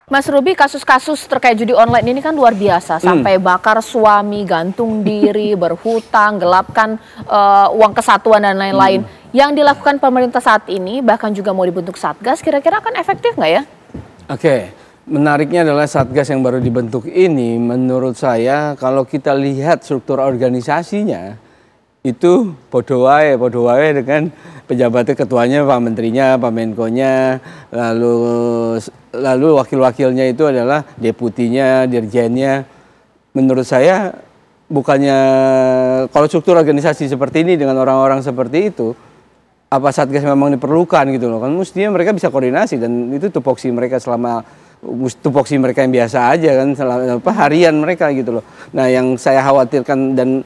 Mas Ruby, kasus-kasus terkait judi online ini kan luar biasa. Sampai bakar suami, gantung diri, berhutang, gelapkan uang kesatuan dan lain-lain. Yang dilakukan pemerintah saat ini, bahkan juga mau dibentuk Satgas, kira-kira akan efektif nggak ya? Oke, menariknya adalah Satgas yang baru dibentuk ini, menurut saya kalau kita lihat struktur organisasinya, itu podo wae dengan pejabatnya, ketuanya, Pak Menterinya, Pak Menkonya, lalu wakil-wakilnya itu adalah deputinya, dirjennya. Menurut saya bukannya kalau struktur organisasi seperti ini dengan orang-orang seperti itu, apa Satgas memang diperlukan gitu loh. Kan mestinya mereka bisa koordinasi dan itu tupoksi mereka tupoksi mereka yang biasa aja kan, harian mereka gitu loh. Nah, yang saya khawatirkan dan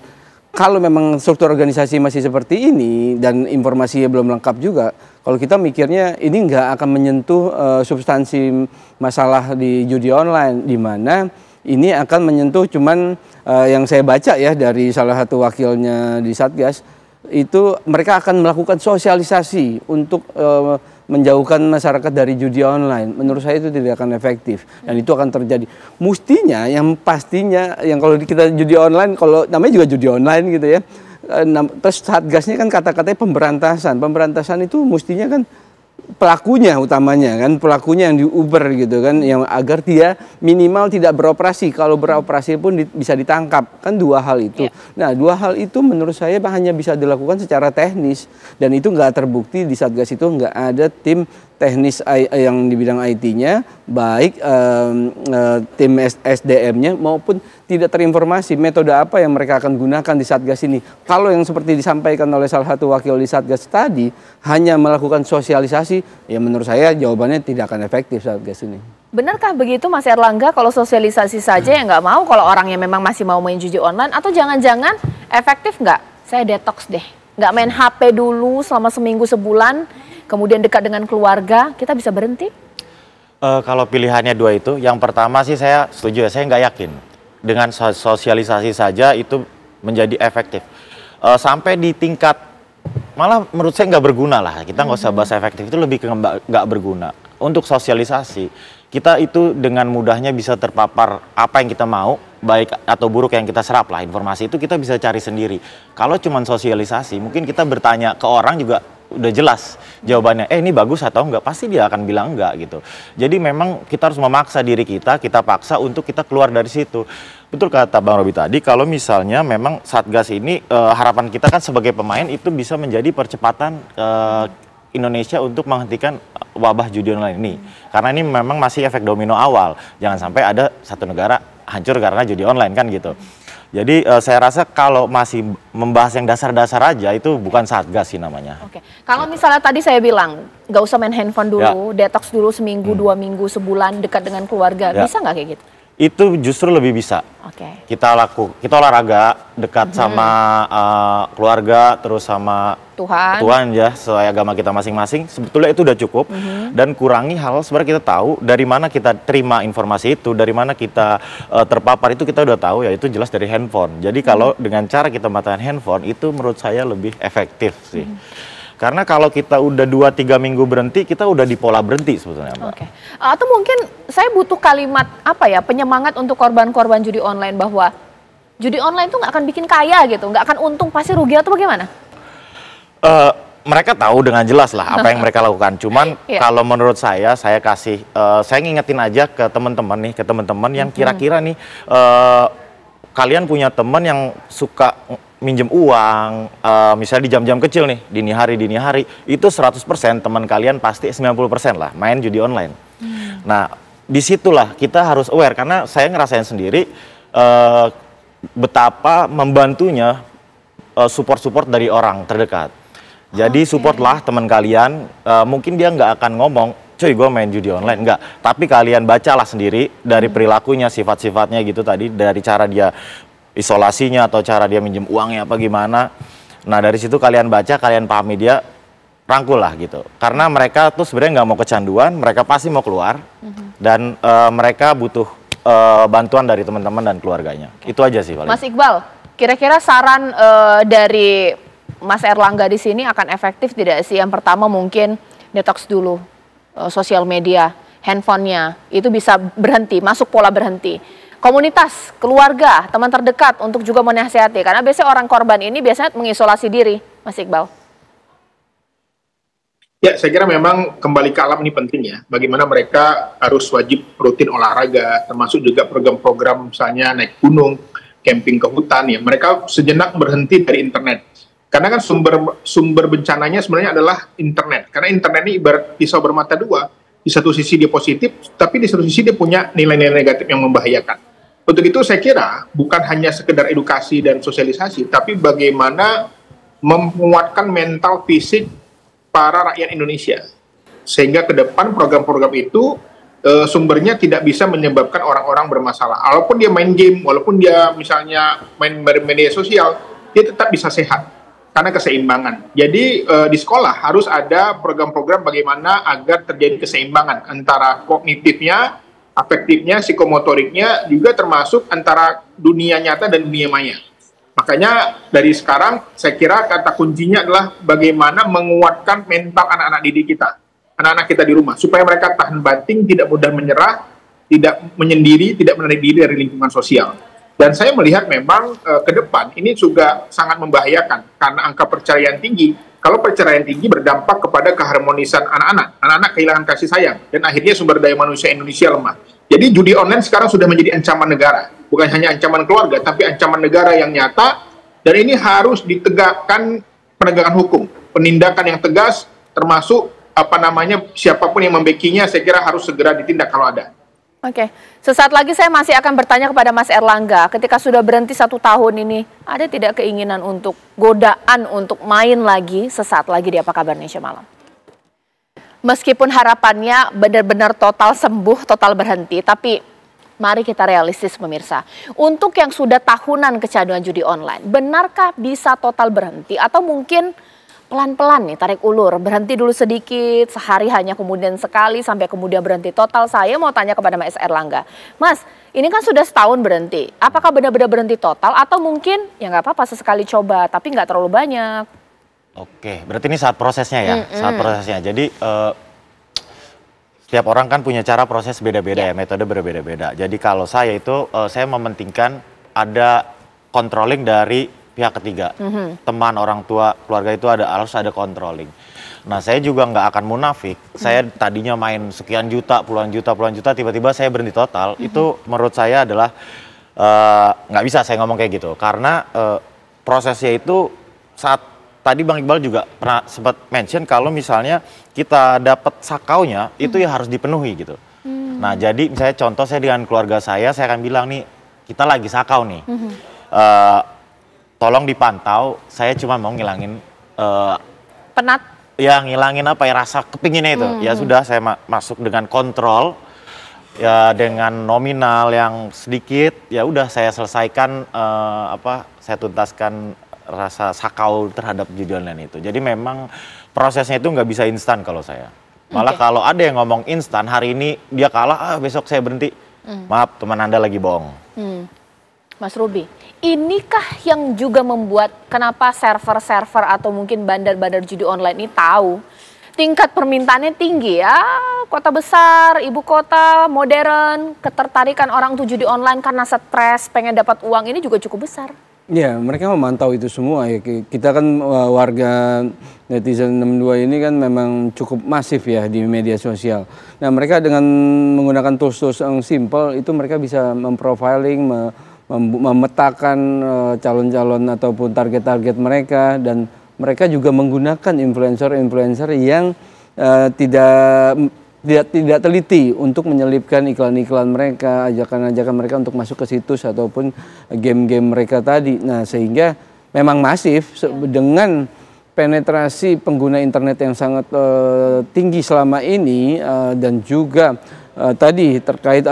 kalau memang struktur organisasi masih seperti ini dan informasinya belum lengkap juga, kalau kita mikirnya ini nggak akan menyentuh substansi masalah di judi online, di mana ini akan menyentuh cuman yang saya baca ya dari salah satu wakilnya di Satgas, itu mereka akan melakukan sosialisasi untuk menjauhkan masyarakat dari judi online. Menurut saya itu tidak akan efektif dan itu akan terjadi. Mestinya yang pastinya yang kalau kita judi online, kalau namanya juga judi online gitu ya. Terus Satgasnya kan kata-katanya pemberantasan. Pemberantasan itu mestinya kan pelakunya utamanya kan, pelakunya yang diuber gitu kan, yang agar dia minimal tidak beroperasi, kalau beroperasi pun bisa ditangkap, kan dua hal itu. Nah, dua hal itu menurut saya hanya bisa dilakukan secara teknis dan itu nggak terbukti di Satgas itu nggak ada tim teknis yang di bidang IT-nya, baik tim SDM-nya maupun tidak terinformasi metode apa yang mereka akan gunakan di Satgas ini. Kalau yang seperti disampaikan oleh salah satu wakil di Satgas tadi, hanya melakukan sosialisasi, ya menurut saya jawabannya tidak akan efektif Satgas ini. Benarkah begitu Mas Erlangga, kalau sosialisasi saja ya nggak mau, kalau orangnya memang masih mau main judi online, atau jangan-jangan efektif nggak? Saya detox deh, nggak main HP dulu selama seminggu sebulan, kemudian dekat dengan keluarga, kita bisa berhenti? Kalau pilihannya dua itu, yang pertama sih saya setuju ya, saya nggak yakin dengan sosialisasi saja itu menjadi efektif. Sampai di tingkat, malah menurut saya nggak berguna lah, kita nggak usah bahas efektif, itu lebih ke nggak berguna. Untuk sosialisasi, kita itu dengan mudahnya bisa terpapar apa yang kita mau, baik atau buruk yang kita serap lah, informasi itu kita bisa cari sendiri. Kalau cuma sosialisasi, mungkin kita bertanya ke orang juga udah jelas jawabannya, ini bagus atau enggak, pasti dia akan bilang enggak gitu. Jadi memang kita harus memaksa diri kita paksa untuk kita keluar dari situ. Betul kata Bang Robi tadi, kalau misalnya memang Satgas ini harapan kita kan sebagai pemain itu bisa menjadi percepatan Indonesia untuk menghentikan wabah judi online ini. Karena ini memang masih efek domino awal, jangan sampai ada satu negara hancur karena judi online kan gitu. Jadi saya rasa kalau masih membahas yang dasar-dasar aja itu bukan Satgas sih namanya. Oke. Kalau misalnya tadi saya bilang nggak usah main handphone dulu, detox dulu seminggu, 2 minggu, sebulan, dekat dengan keluarga, bisa nggak kayak gitu? Itu justru lebih bisa. Kita olahraga dekat sama keluarga, terus sama Tuhan ya, sesuai agama kita masing-masing. Sebetulnya itu udah cukup. Dan kurangi hal sebenarnya kita tahu dari mana kita terima informasi itu, dari mana kita terpapar itu kita udah tahu ya, itu jelas dari handphone. Jadi kalau dengan cara kita mematikan handphone itu menurut saya lebih efektif sih. Karena kalau kita udah 2-3 minggu berhenti, kita udah di pola berhenti sebetulnya, Mbak. Atau mungkin saya butuh kalimat apa ya, penyemangat untuk korban-korban judi online, bahwa judi online itu nggak akan bikin kaya gitu, nggak akan untung, pasti rugi, atau bagaimana? Mereka tahu dengan jelas lah apa yang mereka lakukan. Cuman kalau menurut saya kasih, saya ngingetin aja ke teman-teman nih, yang kira-kira nih, kalian punya teman yang suka minjem uang, misalnya di jam-jam kecil nih, dini hari, itu 100% teman kalian pasti 90% lah main judi online. Nah, disitulah kita harus aware, karena saya ngerasain sendiri betapa membantunya support dari orang terdekat. Jadi supportlah teman kalian, mungkin dia nggak akan ngomong, cuy gue main judi online, enggak. Tapi kalian bacalah sendiri dari perilakunya, sifat-sifatnya gitu tadi, dari cara dia isolasinya atau cara dia minjem uangnya apa gimana. Nah dari situ kalian baca, kalian pahami dia, rangkul lah gitu. Karena mereka tuh sebenarnya nggak mau kecanduan, mereka pasti mau keluar dan mereka butuh bantuan dari teman-teman dan keluarganya. Itu aja sih paling. Mas Iqbal, kira-kira saran dari Mas Erlangga di sini akan efektif tidak sih? Yang pertama mungkin detox dulu sosial media, handphonenya, itu bisa berhenti, masuk pola berhenti. Komunitas, keluarga, teman terdekat untuk juga menasihati, karena biasanya orang korban ini biasanya mengisolasi diri, Mas Iqbal. Ya, saya kira memang kembali ke alam ini penting ya. Bagaimana mereka harus wajib rutin olahraga, termasuk juga program-program misalnya naik gunung, camping ke hutan ya. Mereka sejenak berhenti dari internet. Karena kan sumber bencananya sebenarnya adalah internet. Karena internet ini ibarat pisau bermata dua. Di satu sisi dia positif, tapi di satu sisi dia punya nilai-nilai negatif yang membahayakan. Untuk itu saya kira bukan hanya sekedar edukasi dan sosialisasi, tapi bagaimana menguatkan mental fisik para rakyat Indonesia, sehingga ke depan program-program itu sumbernya tidak bisa menyebabkan orang-orang bermasalah. Walaupun dia main game, walaupun dia misalnya main media sosial, dia tetap bisa sehat karena keseimbangan. Jadi di sekolah harus ada program-program bagaimana agar terjadi keseimbangan antara kognitifnya, afektifnya, psikomotoriknya, juga termasuk antara dunia nyata dan dunia maya. Makanya dari sekarang saya kira kata kuncinya adalah bagaimana menguatkan mental anak-anak didik kita, anak-anak kita di rumah, supaya mereka tahan banting, tidak mudah menyerah, tidak menyendiri, tidak menarik diri dari lingkungan sosial. Dan saya melihat memang ke depan ini juga sangat membahayakan karena angka perceraian tinggi. Kalau perceraian tinggi berdampak kepada keharmonisan anak-anak, anak-anak kehilangan kasih sayang, dan akhirnya sumber daya manusia Indonesia lemah. Jadi judi online sekarang sudah menjadi ancaman negara. Bukan hanya ancaman keluarga, tapi ancaman negara yang nyata, dan ini harus ditegakkan penegakan hukum, penindakan yang tegas, termasuk siapapun yang membacking-nya, saya kira harus segera ditindak kalau ada. Oke, sesaat lagi saya masih akan bertanya kepada Mas Erlangga, ketika sudah berhenti 1 tahun ini, ada tidak keinginan untuk godaan untuk main lagi sesaat lagi di Apa Kabar Indonesia Malam? Meskipun harapannya benar-benar total sembuh, total berhenti, tapi mari kita realistis pemirsa. Untuk yang sudah tahunan kecanduan judi online, benarkah bisa total berhenti atau mungkin pelan-pelan nih tarik ulur, berhenti dulu sedikit, sehari hanya kemudian sekali sampai kemudian berhenti total? Saya mau tanya kepada Mas Erlangga, Mas, ini kan sudah setahun berhenti, apakah benar-benar berhenti total atau mungkin ya nggak apa-apa sesekali coba tapi nggak terlalu banyak? Oke, berarti ini saat prosesnya ya, saat prosesnya. Jadi setiap orang kan punya cara proses beda-beda ya, metode berbeda-beda. Jadi kalau saya itu, saya mementingkan ada controlling dari pihak ketiga. Teman, orang tua, keluarga itu harus ada controlling. Nah, saya juga nggak akan munafik. Saya tadinya main sekian juta, puluhan juta, tiba-tiba saya berhenti total. Itu menurut saya adalah nggak bisa saya ngomong kayak gitu. Karena prosesnya itu saat tadi Bang Iqbal juga pernah sempat mention kalau misalnya kita dapat sakaunya itu ya harus dipenuhi gitu. Nah, jadi misalnya contoh saya dengan keluarga saya akan bilang nih, kita lagi sakau nih. Tolong dipantau, saya cuma mau ngilangin penat. Ya, ngilangin apa ya, rasa kepinginnya itu. Ya sudah, saya masuk dengan kontrol, ya dengan nominal yang sedikit, ya udah saya selesaikan saya tuntaskan rasa sakau terhadap judi online itu. Jadi memang prosesnya itu nggak bisa instan kalau saya. Malah kalau ada yang ngomong instan, hari ini dia kalah, besok saya berhenti. Maaf, teman Anda lagi bohong. Mas Ruby, inikah yang juga membuat kenapa server-server atau mungkin bandar-bandar judi online ini tahu tingkat permintaannya tinggi ya, kota besar, ibu kota, modern, ketertarikan orang untuk judi online karena stres, pengen dapat uang ini juga cukup besar. Ya, mereka memantau itu semua ya. Kita kan warga netizen 62 ini kan memang cukup masif ya di media sosial. Nah, mereka dengan menggunakan tools-tools yang simple itu mereka bisa memprofiling, memetakan calon-calon ataupun target-target mereka, dan mereka juga menggunakan influencer-influencer yang tidak teliti untuk menyelipkan iklan-iklan mereka, ajakan-ajakan mereka untuk masuk ke situs ataupun game-game mereka tadi. Nah, sehingga memang masif dengan penetrasi pengguna internet yang sangat tinggi selama ini, dan juga tadi terkait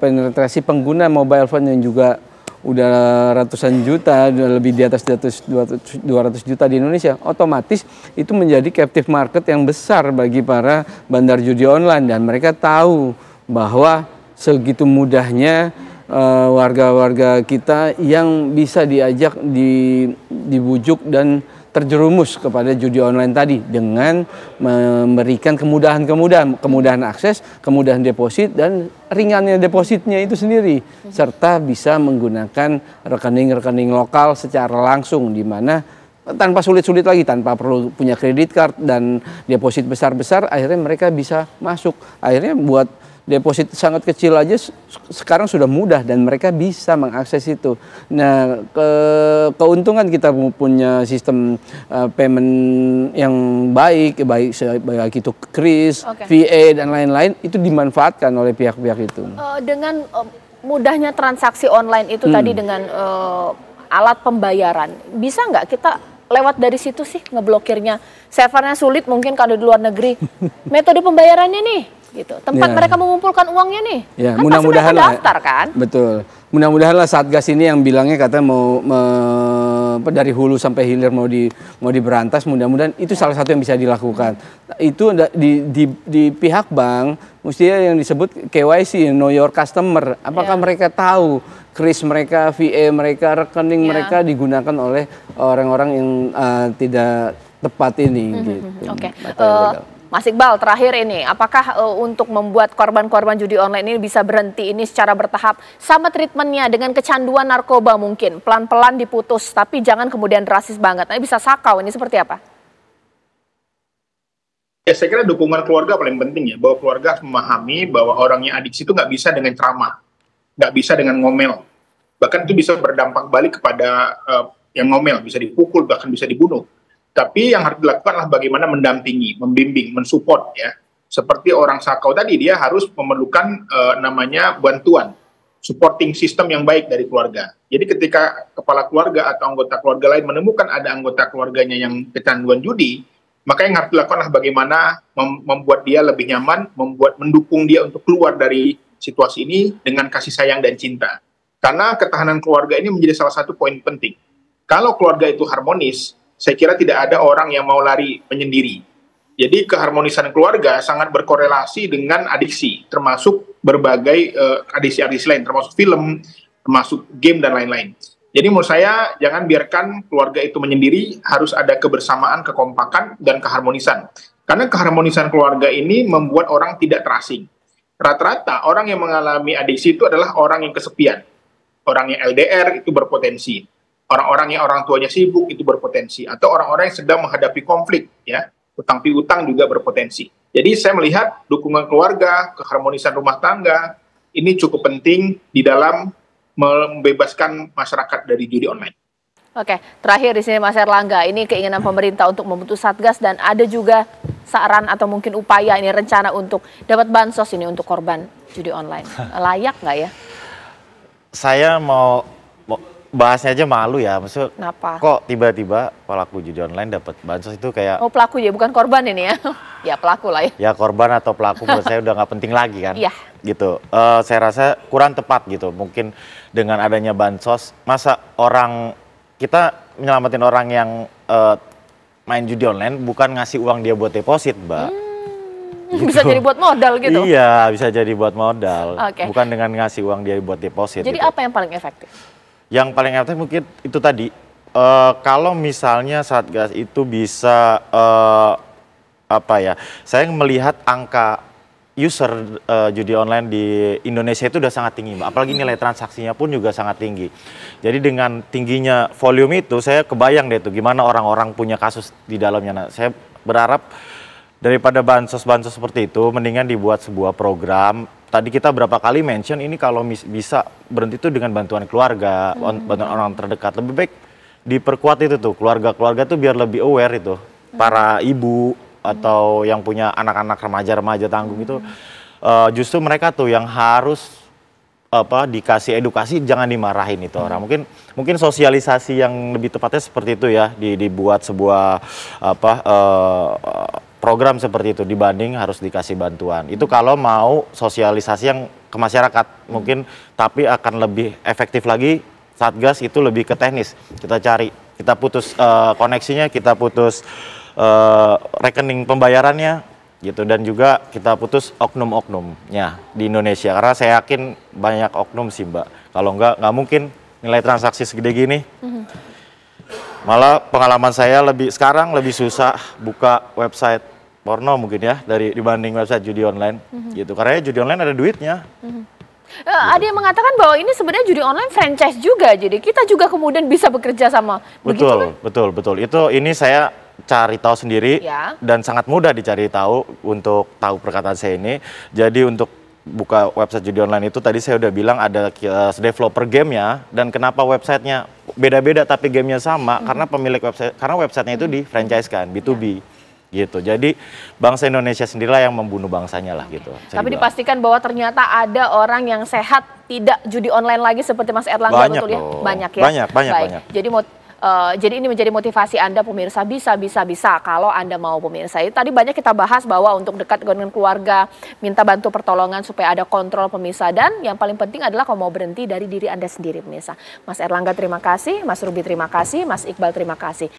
penetrasi pengguna mobile phone yang juga udah ratusan juta, udah lebih di atas 200 juta di Indonesia, otomatis itu menjadi captive market yang besar bagi para bandar judi online, dan mereka tahu bahwa segitu mudahnya warga-warga kita yang bisa diajak, dibujuk dan terjerumus kepada judi online tadi dengan memberikan kemudahan akses, kemudahan deposit dan ringannya depositnya itu sendiri, serta bisa menggunakan rekening-rekening lokal secara langsung di mana tanpa sulit-sulit lagi, tanpa perlu punya kredit card dan deposit besar-besar, akhirnya mereka bisa masuk. Akhirnya buat deposit sangat kecil aja sekarang sudah mudah dan mereka bisa mengakses itu. Nah, keuntungan kita punya sistem payment yang baik itu KRIS, VA dan lain-lain itu dimanfaatkan oleh pihak-pihak itu. Dengan mudahnya transaksi online itu tadi dengan alat pembayaran, bisa nggak kita lewat dari situ sih ngeblokirnya? Servernya sulit mungkin kalau di luar negeri. Metode pembayarannya nih. Gitu. Tempat mereka mengumpulkan uangnya nih, kan mudah-mudahan daftar kan? Betul. Mudah-mudahan lah Satgas ini yang bilangnya katanya mau dari hulu sampai hilir mau diberantas. Mudah-mudahan itu salah satu yang bisa dilakukan. Itu di pihak bank mestinya yang disebut KYC, Know Your Customer. Apakah mereka tahu kris mereka, VA mereka, rekening mereka digunakan oleh orang-orang yang tidak tepat ini? Gitu. Oke. Mas Iqbal, terakhir ini, apakah untuk membuat korban-korban judi online ini bisa berhenti ini secara bertahap? Sama treatmentnya dengan kecanduan narkoba mungkin, pelan-pelan diputus, tapi jangan kemudian drastis banget. Nah, bisa sakau, ini seperti apa? Ya, saya kira dukungan keluarga paling penting ya, bahwa keluarga harus memahami bahwa orang yang adiksi itu nggak bisa dengan ceramah, nggak bisa dengan ngomel. Bahkan itu bisa berdampak balik kepada yang ngomel, bisa dipukul, bahkan bisa dibunuh. Tapi yang harus dilakukan adalah bagaimana mendampingi, membimbing, mensupport ya. Seperti orang sakau tadi, dia harus memerlukan namanya bantuan, supporting system yang baik dari keluarga. Jadi ketika kepala keluarga atau anggota keluarga lain menemukan ada anggota keluarganya yang kecanduan judi, maka yang harus dilakukan adalah bagaimana membuat dia lebih nyaman, mendukung dia untuk keluar dari situasi ini dengan kasih sayang dan cinta. Karena ketahanan keluarga ini menjadi salah satu poin penting. Kalau keluarga itu harmonis, saya kira tidak ada orang yang mau lari menyendiri. Jadi keharmonisan keluarga sangat berkorelasi dengan adiksi, termasuk berbagai adiksi-adiksi lain, termasuk film, termasuk game dan lain-lain. Jadi menurut saya jangan biarkan keluarga itu menyendiri, harus ada kebersamaan, kekompakan, dan keharmonisan. Karena keharmonisan keluarga ini membuat orang tidak terasing. Rata-rata orang yang mengalami adiksi itu adalah orang yang kesepian. Orang yang LDR itu berpotensi. Orang-orang yang orang tuanya sibuk itu berpotensi, atau orang-orang yang sedang menghadapi konflik, ya, utang piutang juga berpotensi. Jadi saya melihat dukungan keluarga, keharmonisan rumah tangga ini cukup penting di dalam membebaskan masyarakat dari judi online. Oke, terakhir di sini Mas Erlangga, ini keinginan pemerintah untuk membentuk Satgas dan ada juga saran atau mungkin upaya ini rencana untuk dapat bansos ini untuk korban judi online. Layak nggak ya? Saya mau bahasnya aja malu ya, maksud kenapa? Kok tiba-tiba pelaku judi online dapat bansos itu kayak... Oh, pelaku ya, bukan korban ini ya? Ya pelaku lah ya. Ya korban atau pelaku menurut saya udah nggak penting lagi kan? Iya. Gitu. Saya rasa kurang tepat gitu. Mungkin dengan adanya bansos, masa kita menyelamatin orang yang main judi online bukan ngasih uang dia buat deposit, Mbak. Gitu. Bisa jadi buat modal gitu? Iya, bisa jadi buat modal. Okay. Bukan dengan ngasih uang dia buat deposit. Jadi gitu. apa yang paling efektif? Yang paling efektif mungkin itu tadi, kalau misalnya Satgas itu bisa, saya melihat angka user judi online di Indonesia itu udah sangat tinggi, Mbak. Apalagi nilai transaksinya pun juga sangat tinggi. Jadi dengan tingginya volume itu, saya kebayang deh tuh gimana orang-orang punya kasus di dalamnya. Nah, saya berharap daripada bansos-bansos seperti itu, mendingan dibuat sebuah program. Tadi kita berapa kali mention ini kalau bisa berhenti itu dengan bantuan keluarga, bantuan orang terdekat. Lebih baik diperkuat itu tuh, keluarga-keluarga tuh biar lebih aware itu. Para ibu atau yang punya anak-anak remaja tanggung itu, justru mereka tuh yang harus dikasih edukasi, jangan dimarahin itu orang. Mungkin sosialisasi yang lebih tepatnya seperti itu ya, dibuat sebuah program seperti itu dibanding harus dikasih bantuan. Itu kalau mau sosialisasi yang ke masyarakat mungkin, tapi akan lebih efektif lagi Satgas itu lebih ke teknis. Kita putus koneksinya, kita putus rekening pembayarannya gitu, dan juga kita putus oknum-oknumnya di Indonesia. Karena saya yakin banyak oknum sih, Mbak. Kalau nggak mungkin nilai transaksi segede gini. Malah pengalaman saya sekarang lebih susah buka website porno mungkin ya dibanding website judi online gitu. Karena judi online ada duitnya. Ada yang mengatakan bahwa ini sebenarnya judi online franchise juga, jadi kita juga kemudian bisa bekerja sama. Betul. Ini saya cari tahu sendiri Ya. dan sangat mudah dicari tahu untuk tahu perkataan saya ini. Jadi untuk buka website judi online itu tadi saya udah bilang ada developer gamenya, dan kenapa websitenya beda-beda tapi gamenya sama karena pemilik website, karena websitenya itu di franchise kan B2B. Gitu. Jadi bangsa Indonesia sendirilah yang membunuh bangsanya lah gitu. Tapi dipastikan bahwa ternyata ada orang yang sehat tidak judi online lagi seperti Mas Erlangga, betul ya? Banyak ya? Banyak. Jadi ini menjadi motivasi Anda pemirsa, bisa kalau Anda mau pemirsa. Tadi banyak kita bahas bahwa untuk dekat dengan keluarga, minta bantu pertolongan supaya ada kontrol pemirsa. Dan yang paling penting adalah kalau mau berhenti dari diri Anda sendiri pemirsa. Mas Erlangga terima kasih, Mas Ruby terima kasih, Mas Iqbal terima kasih.